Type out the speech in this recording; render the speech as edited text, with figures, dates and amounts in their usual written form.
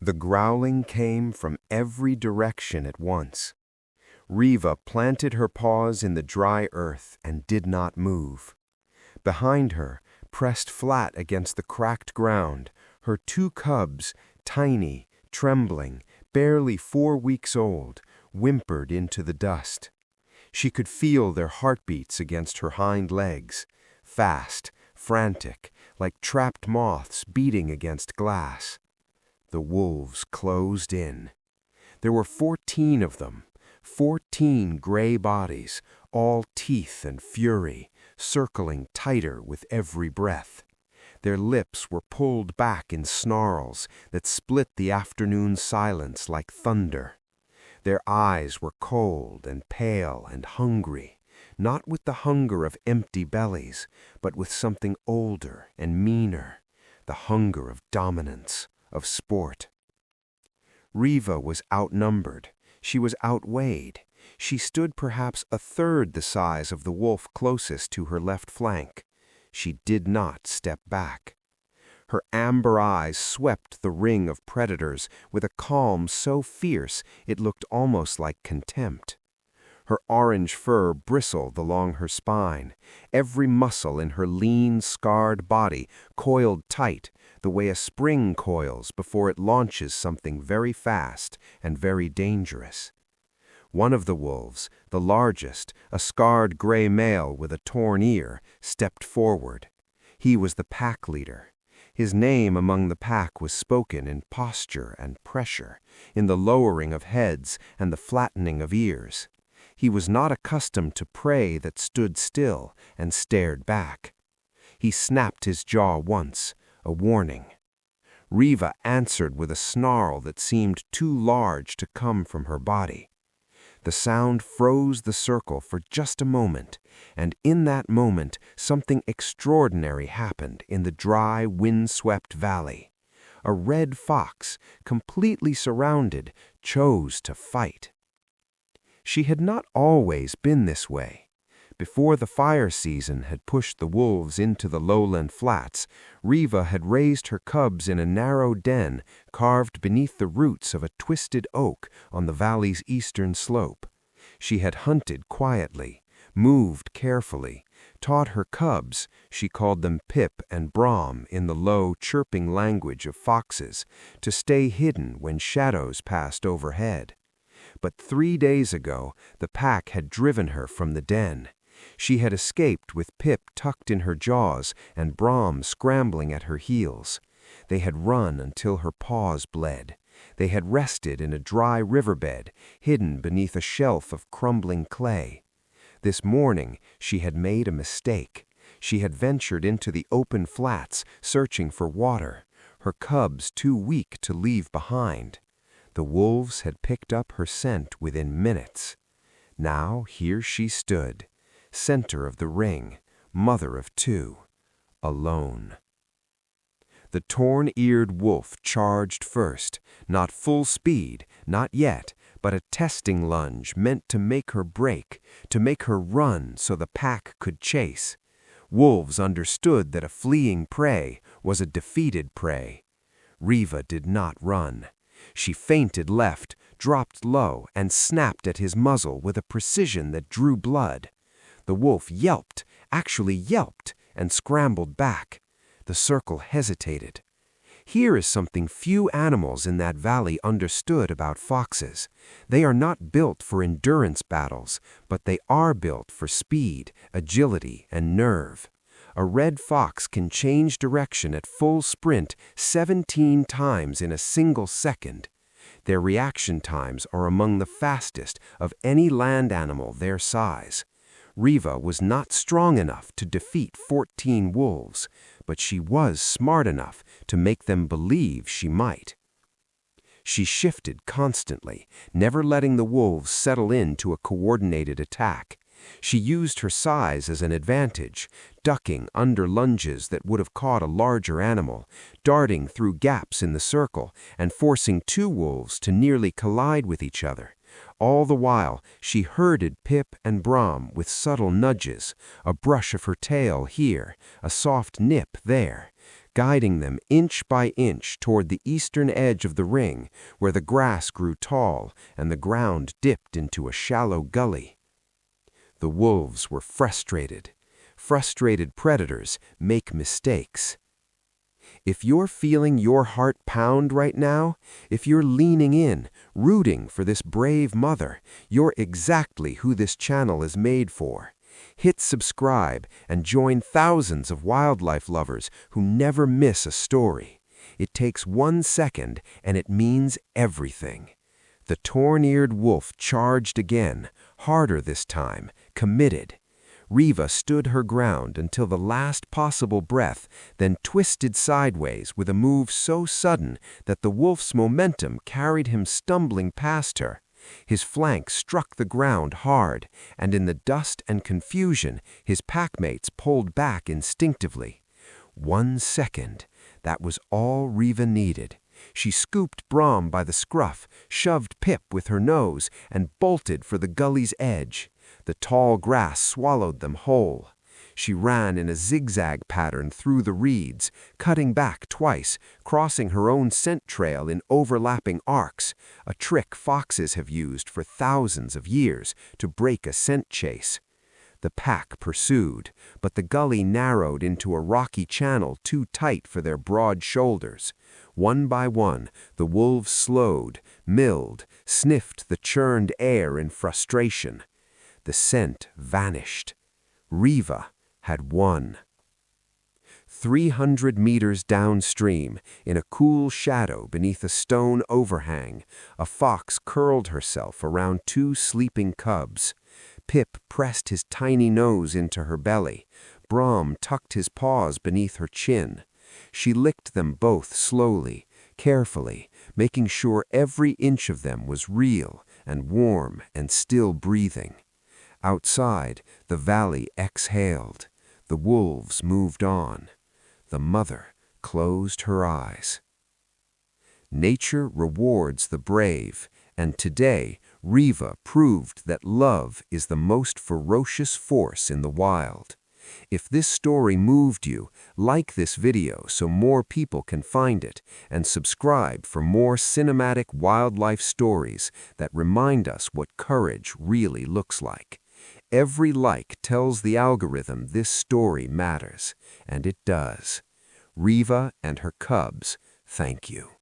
The growling came from every direction at once. Reva planted her paws in the dry earth and did not move. Behind her, pressed flat against the cracked ground, her two cubs, tiny, trembling, barely 4 weeks old, whimpered into the dust. She could feel their heartbeats against her hind legs, fast, frantic, like trapped moths beating against glass. The wolves closed in. There were 14 of them, 14 gray bodies, all teeth and fury, circling tighter with every breath. Their lips were pulled back in snarls that split the afternoon silence like thunder. Their eyes were cold and pale and hungry, not with the hunger of empty bellies, but with something older and meaner, the hunger of dominance, of sport. Reva was outnumbered. She was outweighed. She stood perhaps a third the size of the wolf closest to her left flank. She did not step back. Her amber eyes swept the ring of predators with a calm so fierce it looked almost like contempt. Her orange fur bristled along her spine, every muscle in her lean, scarred body coiled tight, the way a spring coils before it launches something very fast and very dangerous. One of the wolves, the largest, a scarred gray male with a torn ear, stepped forward. He was the pack leader. His name among the pack was spoken in posture and pressure, in the lowering of heads and the flattening of ears. He was not accustomed to prey that stood still and stared back. He snapped his jaw once, a warning. Reva answered with a snarl that seemed too large to come from her body. The sound froze the circle for just a moment, and in that moment something extraordinary happened in the dry, wind-swept valley. A red fox, completely surrounded, chose to fight. She had not always been this way. Before the fire season had pushed the wolves into the lowland flats, Reva had raised her cubs in a narrow den carved beneath the roots of a twisted oak on the valley's eastern slope. She had hunted quietly, moved carefully, taught her cubs, she called them Pip and Brom in the low, chirping language of foxes, to stay hidden when shadows passed overhead. But 3 days ago, the pack had driven her from the den. She had escaped with Pip tucked in her jaws and Brom scrambling at her heels. They had run until her paws bled. They had rested in a dry riverbed, hidden beneath a shelf of crumbling clay. This morning she had made a mistake. She had ventured into the open flats, searching for water, her cubs too weak to leave behind. The wolves had picked up her scent within minutes. Now here she stood, center of the ring, mother of 2, alone. The torn-eared wolf charged first, not full speed, not yet, but a testing lunge meant to make her break, to make her run so the pack could chase. Wolves understood that a fleeing prey was a defeated prey. Reva did not run. She feinted left, dropped low, and snapped at his muzzle with a precision that drew blood. The wolf yelped, actually yelped, and scrambled back. The circle hesitated. Here is something few animals in that valley understood about foxes. They are not built for endurance battles, but they are built for speed, agility, and nerve. A red fox can change direction at full sprint 17 times in a single second. Their reaction times are among the fastest of any land animal their size. Reva was not strong enough to defeat 14 wolves, but she was smart enough to make them believe she might. She shifted constantly, never letting the wolves settle into a coordinated attack. She used her size as an advantage, ducking under lunges that would have caught a larger animal, darting through gaps in the circle, and forcing 2 wolves to nearly collide with each other. All the while, she herded Pip and Brom with subtle nudges, a brush of her tail here, a soft nip there. guiding them inch by inch toward the eastern edge of the ring, where the grass grew tall and the ground dipped into a shallow gully. The wolves were frustrated. Frustrated predators make mistakes. If you're feeling your heart pound right now, if you're leaning in, rooting for this brave mother, you're exactly who this channel is made for. Hit subscribe and join thousands of wildlife lovers who never miss a story. It takes 1 second and it means everything. The torn-eared wolf charged again, harder this time, committed. Reva stood her ground until the last possible breath, then twisted sideways with a move so sudden that the wolf's momentum carried him stumbling past her. His flank struck the ground hard, and in the dust and confusion, his packmates pulled back instinctively. 1 second. That was all Reva needed. She scooped Brahm by the scruff, shoved Pip with her nose, and bolted for the gully's edge. The tall grass swallowed them whole. She ran in a zigzag pattern through the reeds, cutting back twice, crossing her own scent trail in overlapping arcs, a trick foxes have used for thousands of years to break a scent chase. The pack pursued, but the gully narrowed into a rocky channel too tight for their broad shoulders. One by one, the wolves slowed, milled, sniffed the churned air in frustration. The scent vanished. Reva had won. 300 meters downstream, in a cool shadow beneath a stone overhang, a fox curled herself around 2 sleeping cubs. Pip pressed his tiny nose into her belly. Brahm tucked his paws beneath her chin. She licked them both slowly, carefully, making sure every inch of them was real and warm and still breathing. Outside, the valley exhaled. The wolves moved on. The mother closed her eyes. Nature rewards the brave, and today Reva proved that love is the most ferocious force in the wild. If this story moved you, like this video so more people can find it, and subscribe for more cinematic wildlife stories that remind us what courage really looks like. Every like tells the algorithm this story matters, and it does. Reva and her cubs, thank you.